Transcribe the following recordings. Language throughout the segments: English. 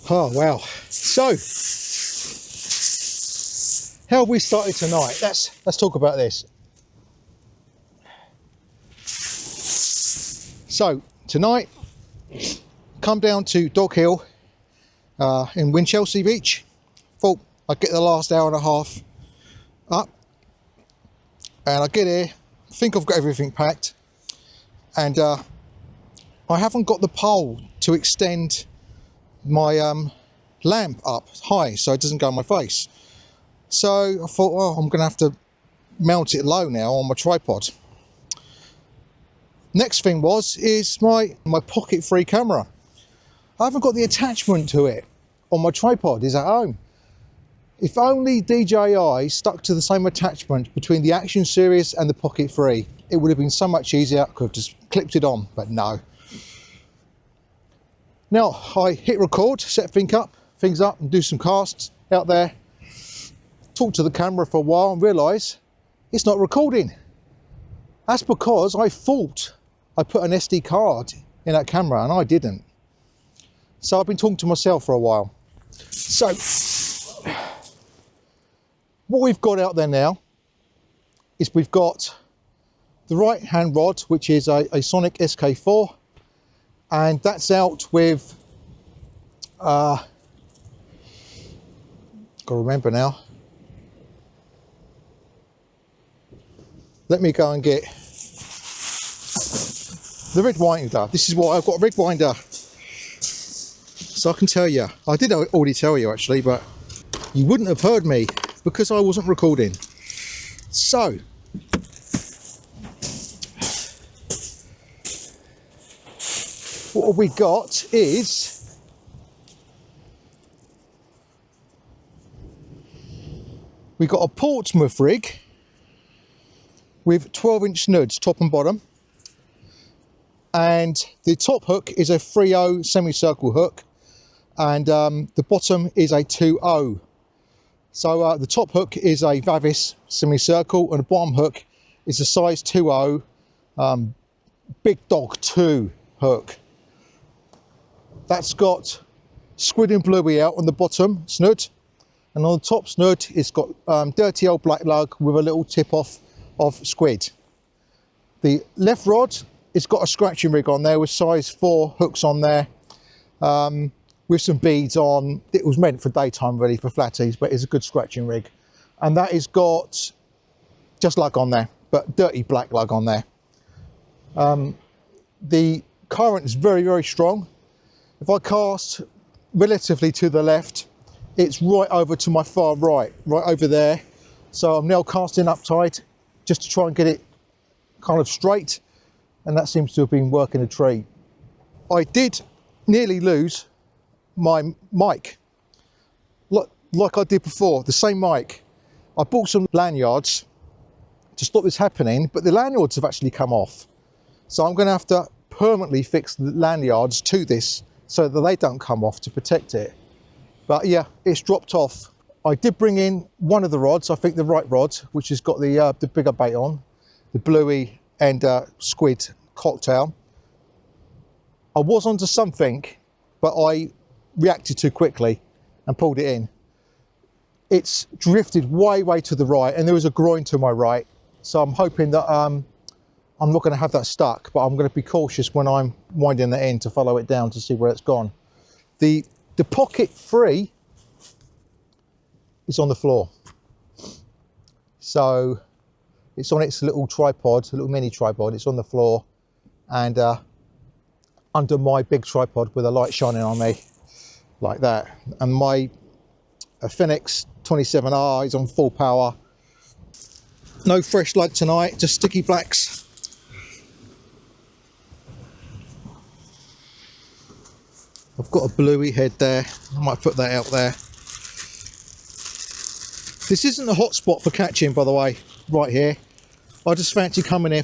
Oh wow. So how have we started tonight? Let's talk about this. So tonight, come down to Doghill in Winchelsea Beach. Thought I'd get the last hour and a half up, and I get here, think I've got everything packed, and I haven't got the pole to extend my lamp up high so it doesn't go on my face. So I thought, well, I'm gonna have to mount it low now on my tripod. Next thing is my pocket free camera. I haven't got the attachment to it on my tripod, it's at home. If only DJI stuck to the same attachment between the Action Series and the Pocket Free, it would have been so much easier. I could have just clipped it on, but no. Now I hit record, set things up and do some casts out there. Talk to the camera for a while and realise it's not recording. That's because I thought I put an SD card in that camera and I didn't. So I've been talking to myself for a while. So what we've got out there now is we've got the right hand rod, which is a Sonic SK4, and that's out with gotta remember now, let me go and get the red winder. This is why I've got a red winder, so I can tell you. I did already tell you actually, but you wouldn't have heard me because I wasn't recording. So what we got is we got a Portsmouth rig with 12-inch snuds top and bottom, and the top hook is a 3/0 semicircle hook, and the bottom is a 2/0. So the top hook is a Vavis semicircle, and the bottom hook is a size 2/0 Big Dog 2 hook. That's got squid and bluey out on the bottom snood, and on the top snood it's got dirty old black lug with a little tip off of squid. The left rod, it's got a scratching rig on there with size 4 hooks on there, with some beads on. It was meant for daytime really, for flatties, but it's a good scratching rig. And that has got just lug on there, but dirty black lug on there. The current is very, very strong. If I cast relatively to the left, it's right over to my far right over there. So I'm now casting up tight just to try and get it kind of straight, and that seems to have been working a treat. I did nearly lose my mic, like I did before, the same mic. I bought some lanyards to stop this happening, but the lanyards have actually come off. So I'm going to have to permanently fix the lanyards to this so that they don't come off, to protect it. But yeah, it's dropped off. I did bring in one of the rods, I think the right rod, which has got the bigger bait on, the bluey and squid cocktail. I was onto something, but I reacted too quickly and pulled it in. It's drifted way to the right, and there was a groin to my right, so I'm hoping that I'm not going to have that stuck, but I'm going to be cautious when I'm winding it in to follow it down to see where it's gone. The Pocket Free is on the floor, so it's on its little tripod, a little mini tripod. It's on the floor and under my big tripod with a light shining on me like that. And my Phoenix 27R is on full power. No fresh lug tonight, just sticky blacks. I've got a bluey head there, I might put that out there. This isn't a hot spot for catching, by the way, right here. I just fancy coming here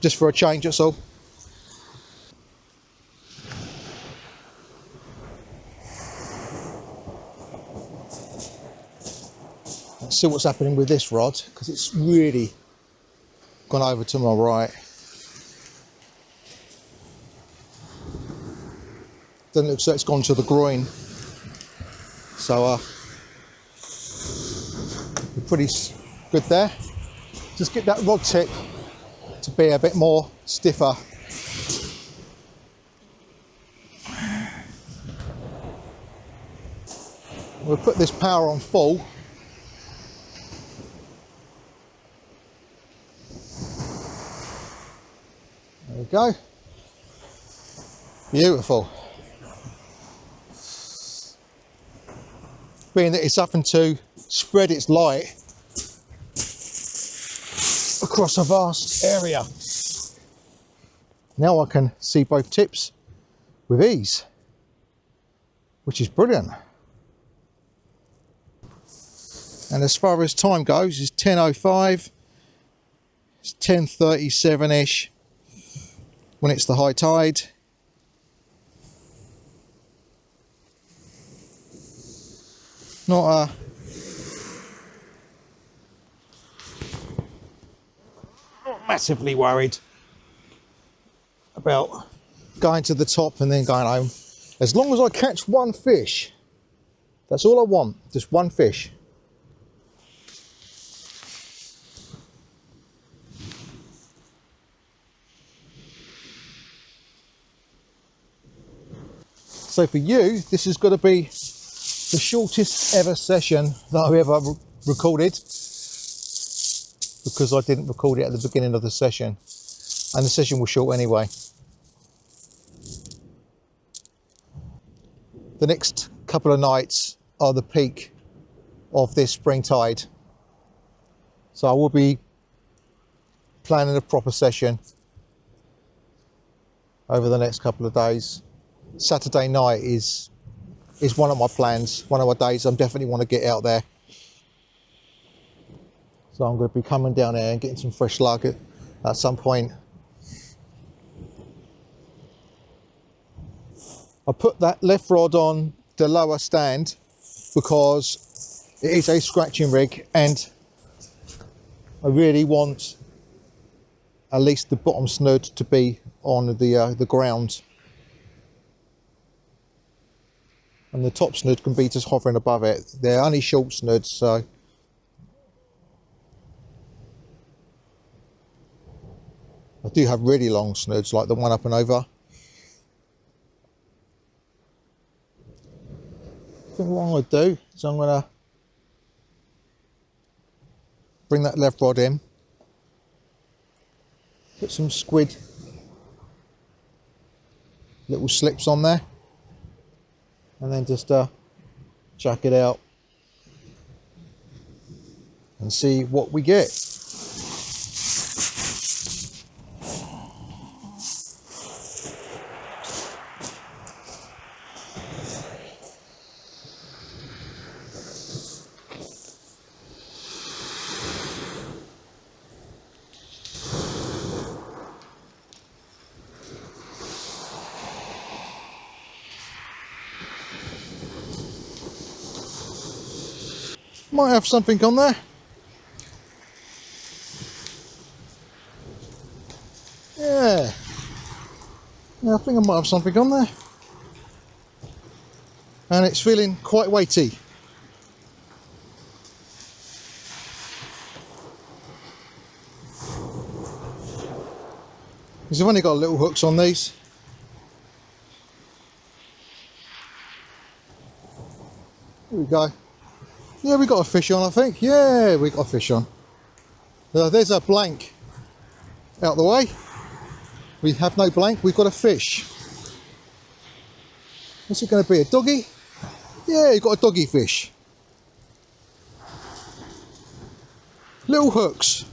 just for a change, that's all. Let's see what's happening with this rod, because it's really gone over to my right. Doesn't look so it's gone to the groin. So we're pretty good there. Just get that rod tip to be a bit more stiffer. We'll put this power on full. There we go. Beautiful. Being that it's having to spread its light across a vast area. Now I can see both tips with ease, which is brilliant. And as far as time goes, it's 10:05. It's 10:37-ish when it's the high tide. Not massively worried about going to the top and then going home. As long as I catch one fish, that's all I want, just one fish. So for you, this is going to be the shortest ever session that I've ever recorded, because I didn't record it at the beginning of the session, and the session was short anyway. The next couple of nights are the peak of this spring tide, so I will be planning a proper session over the next couple of days. Saturday night is one of my plans, one of my days. I definitely want to get out there. So I'm going to be coming down there and getting some fresh luck at some point. I put that left rod on the lower stand because it is a scratching rig, and I really want at least the bottom snood to be on the ground. And the top snood can be just hovering above it. They're only short snoods, so I do have really long snoods like the one up and over. I think what I'm going to do is I'm going to bring that left rod in, put some squid little slips on there, and then just chuck it out and see what we get. Might have something on there. Yeah, I think I might have something on there. And it's feeling quite weighty. Because I've only got little hooks on these. Here we go. Yeah, we got a fish on, I think. Yeah, we got a fish on. There's a blank out the way. We have no blank, we've got a fish. What's it going to be, a doggy? Yeah, you've got a doggy fish. Little hooks.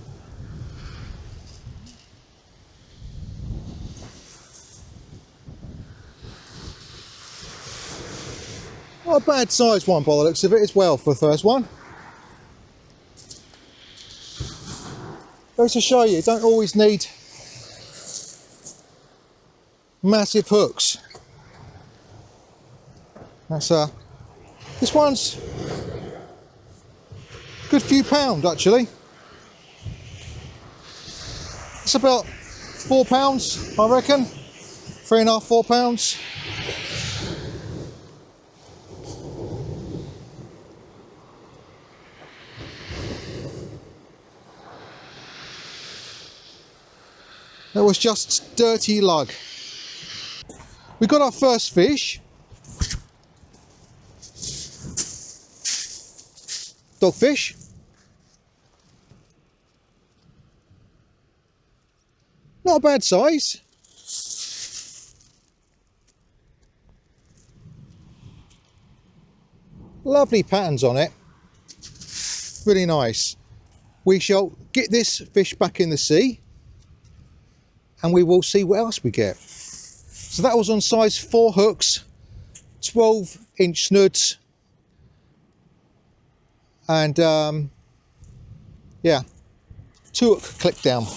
Not a bad sized one by the looks of it as well for the first one. Goes to show you don't always need massive hooks. That's this one's a good few pound actually. It's about £4, I reckon. 3.5, £4. That was just dirty lug. We got our first fish. Dogfish. Not a bad size. Lovely patterns on it. Really nice. We shall get this fish back in the sea and we will see what else we get. So that was on size 4 hooks, 12-inch snuds, and yeah, 2 hook click down.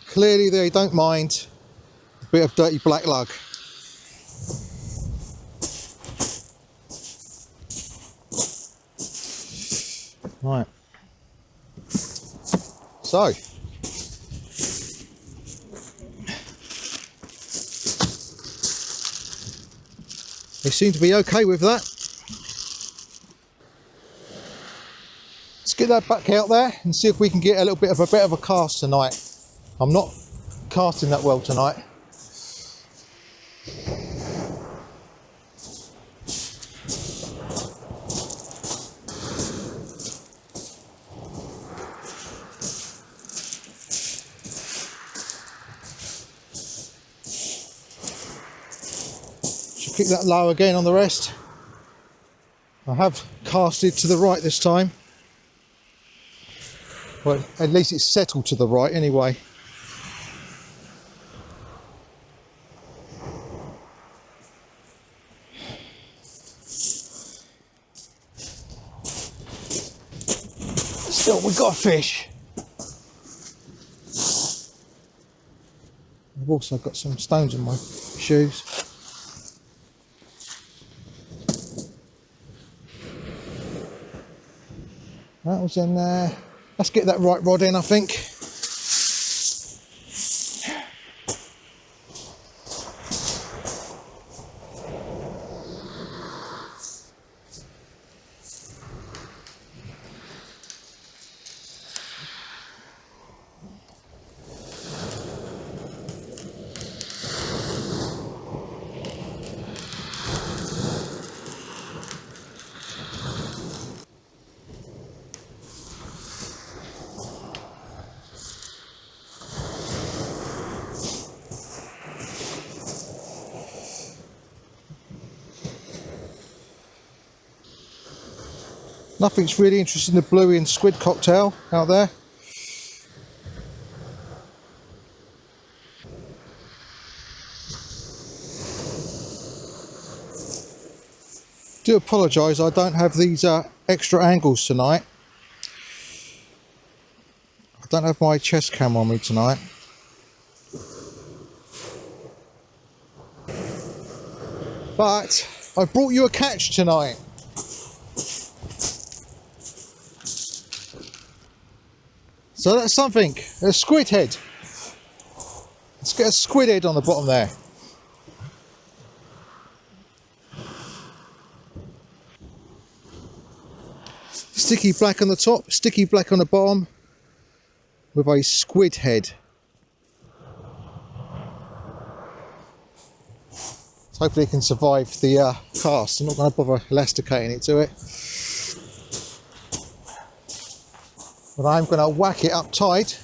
Clearly they don't mind a bit of dirty black lug. Right, so they seem to be okay with that. Let's get that back out there and see if we can get a little bit of a cast tonight. I'm not casting that well tonight. Should kick that low again on the rest. I have casted to the right this time. Well, at least it's settled to the right anyway. Still, we got a fish. I've also got some stones in my shoes. That was in there. Let's get that right rod in, I think. Nothing's really interesting in the bluey and squid cocktail out there. Do apologise, I don't have these extra angles tonight. I don't have my chest cam on me tonight. But I brought you a catch tonight. So that's something, a squid head. Let's get a squid head on the bottom there. Sticky black on the top, sticky black on the bottom, with a squid head. So hopefully it can survive the cast. I'm not going to bother elasticating it to it. But I'm going to whack it up tight.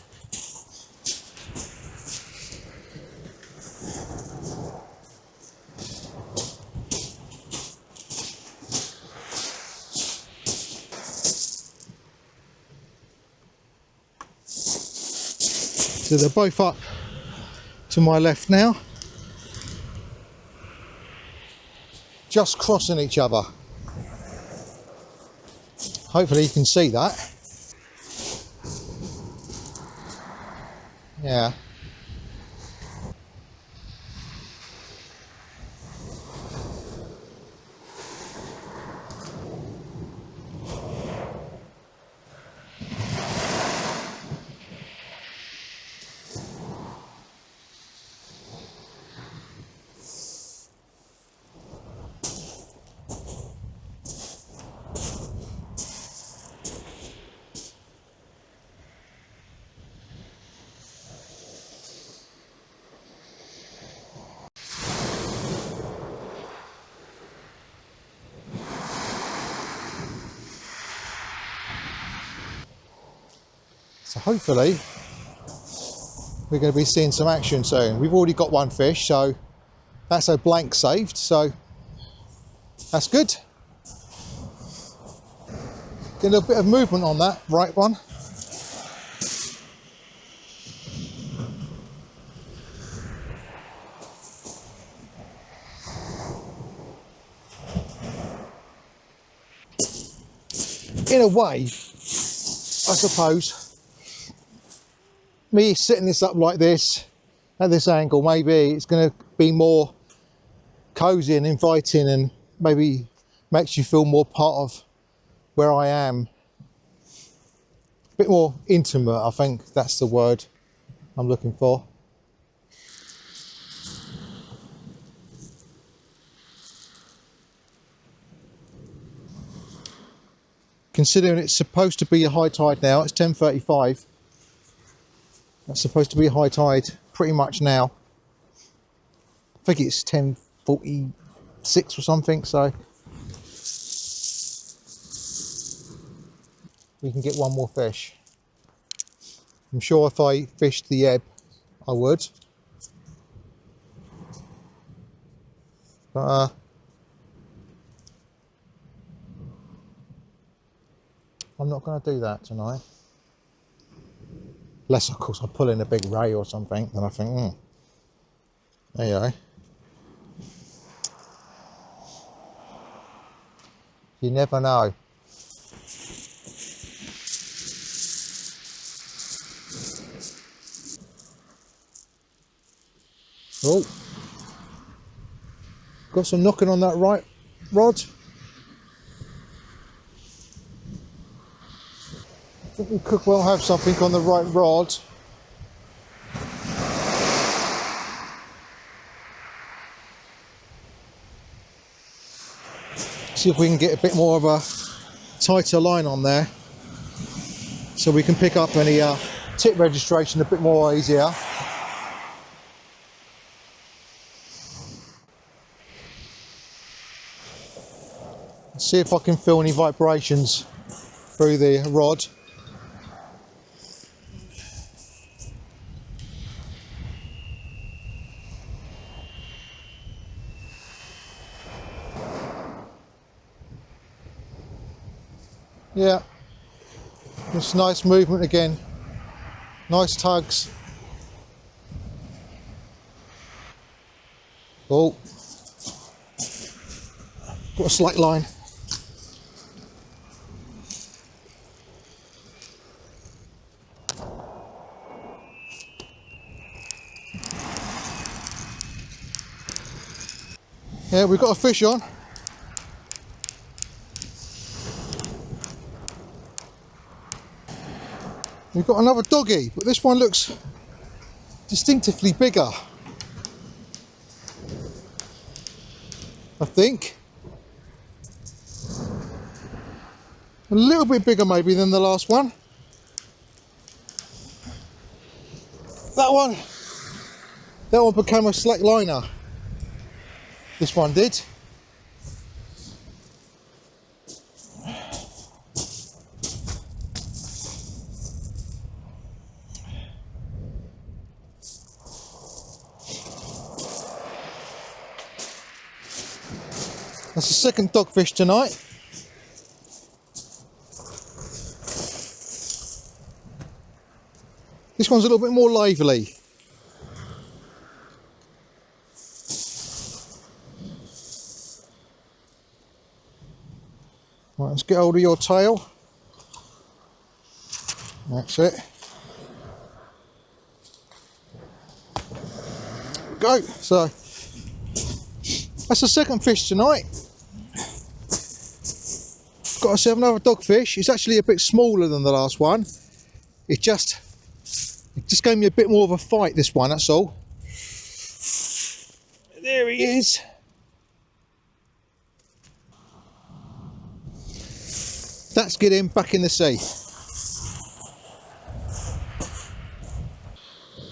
So they're both up to my left now. Just crossing each other. Hopefully you can see that. Yeah. So hopefully we're going to be seeing some action soon. We've already got one fish, so that's a blank saved, so that's good. Getting a bit of movement on that right one. In a way, I suppose, me setting this up like this, at this angle, maybe it's going to be more cosy and inviting, and maybe makes you feel more part of where I am. A bit more intimate, I think that's the word I'm looking for. Considering it's supposed to be a high tide now, it's 10:35. That's supposed to be a high tide pretty much now. I think it's 10:46 or something, so we can get one more fish. I'm sure if I fished the ebb, I would. But I'm not going to do that tonight. Unless, of course, I pull in a big ray or something, then I think, there you go. You never know. Oh, got some knocking on that right rod. I think we could well have something on the right rod. See if we can get a bit more of a tighter line on there, so we can pick up any tip registration a bit more easier. See if I can feel any vibrations through the rod. Yeah, it's nice movement again, nice tugs. Oh, got a slack line. Yeah, we've got a fish on. We've got another doggy, but this one looks distinctively bigger, I think. A little bit bigger maybe than the last one. That one became a slack liner. This one did. That's the second dogfish tonight. This one's a little bit more lively. Right, let's get hold of your tail. That's it. Go. So that's the second fish tonight. Got ourselves another dogfish. It's actually a bit smaller than the last one. It just gave me a bit more of a fight, this one, that's all. There he is. That's getting back in the sea.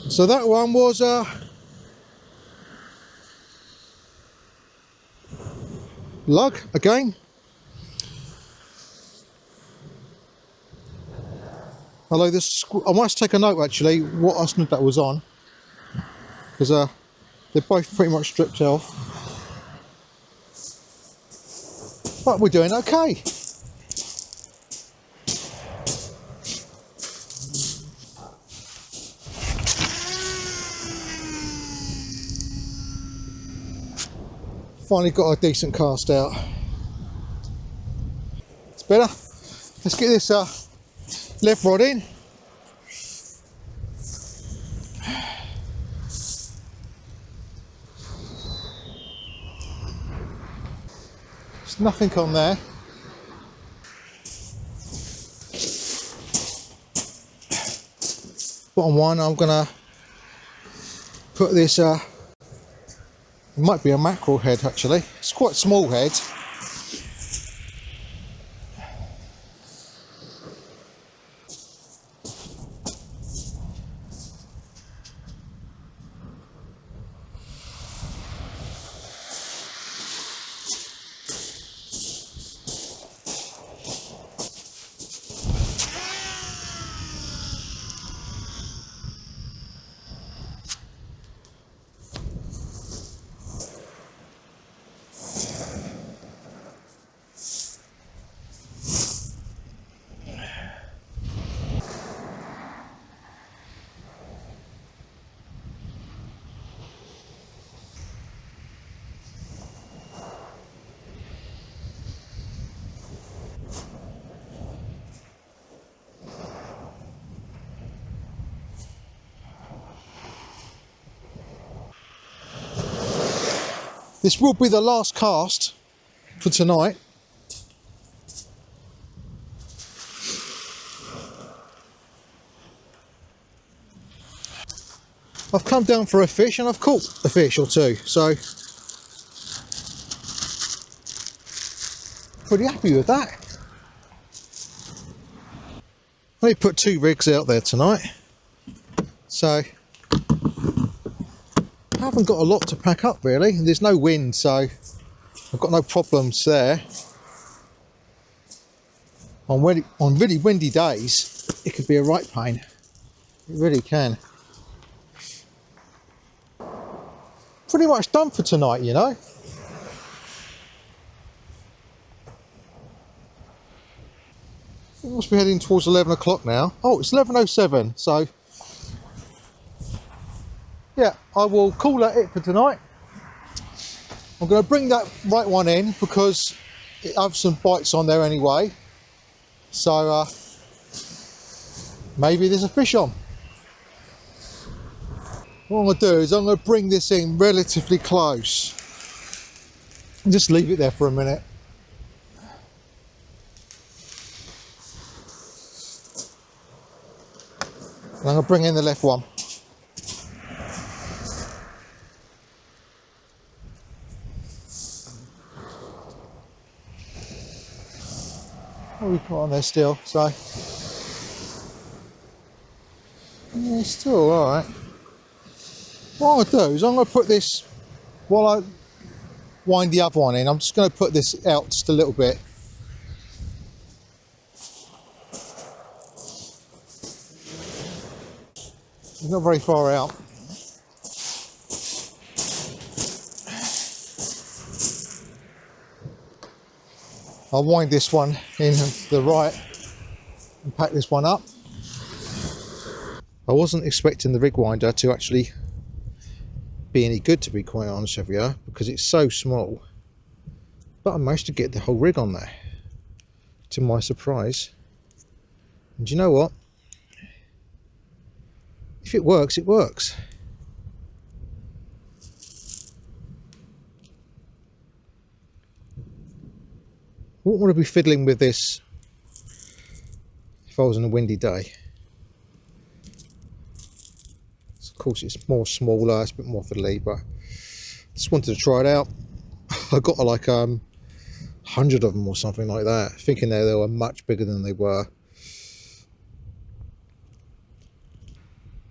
So that one was lug again. Although this, I must take a note actually what osmond that was on, because they're both pretty much stripped off. But we're doing okay. Finally got a decent cast out. It's better. Let's get this left rod in. There's nothing on there. Bottom one, I'm gonna put this, it might be a mackerel head actually. It's quite a small head. This will be the last cast for tonight. I've come down for a fish and I've caught a fish or two, so pretty happy with that. I only put 2 rigs out there tonight, so I haven't got a lot to pack up really. There's no wind, so I've got no problems there. On really windy days, it could be a right pain. It really can. Pretty much done for tonight, you know. We must be heading towards 11 o'clock now. Oh, it's 11:07, so yeah, I will call that it for tonight. I'm going to bring that right one in because it has some bites on there anyway. So maybe there's a fish on. What I'm going to do is I'm going to bring this in relatively close and just leave it there for a minute. And I'm going to bring in the left one. What have we got on there still? So yeah, it's still alright. What I'll do is I'm going to put this, while I wind the other one in, I'm just going to put this out just a little bit. It's not very far out. I'll wind this one in to the right and pack this one up. I wasn't expecting the rig winder to actually be any good, to be quite honest with you, because it's so small, but I managed to get the whole rig on there to my surprise. And you know what, if it works, it works. I wouldn't want to be fiddling with this if I was on a windy day. Of course it's more smaller, it's a bit more fiddly, but I just wanted to try it out. I got like 100 of them or something like that, thinking they were much bigger than they were.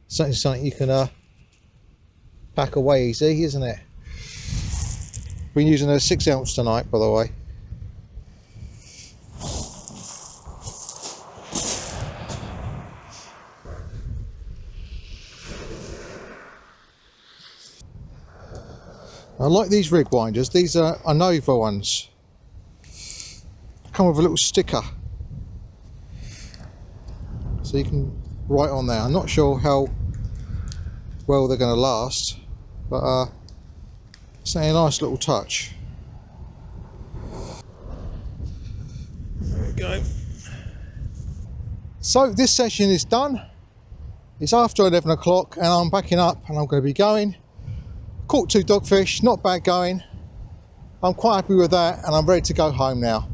Something you can pack away easy, isn't it? Been using a 6 ounce tonight, by the way. I like these rig winders. These are Nova ones. Come with a little sticker, so you can write on there. I'm not sure how well they're going to last, but it's a nice little touch. There we go. So this session is done. It's after 11 o'clock and I'm backing up and I'm going to be going. Caught 2 dogfish, not bad going. I'm quite happy with that and I'm ready to go home now.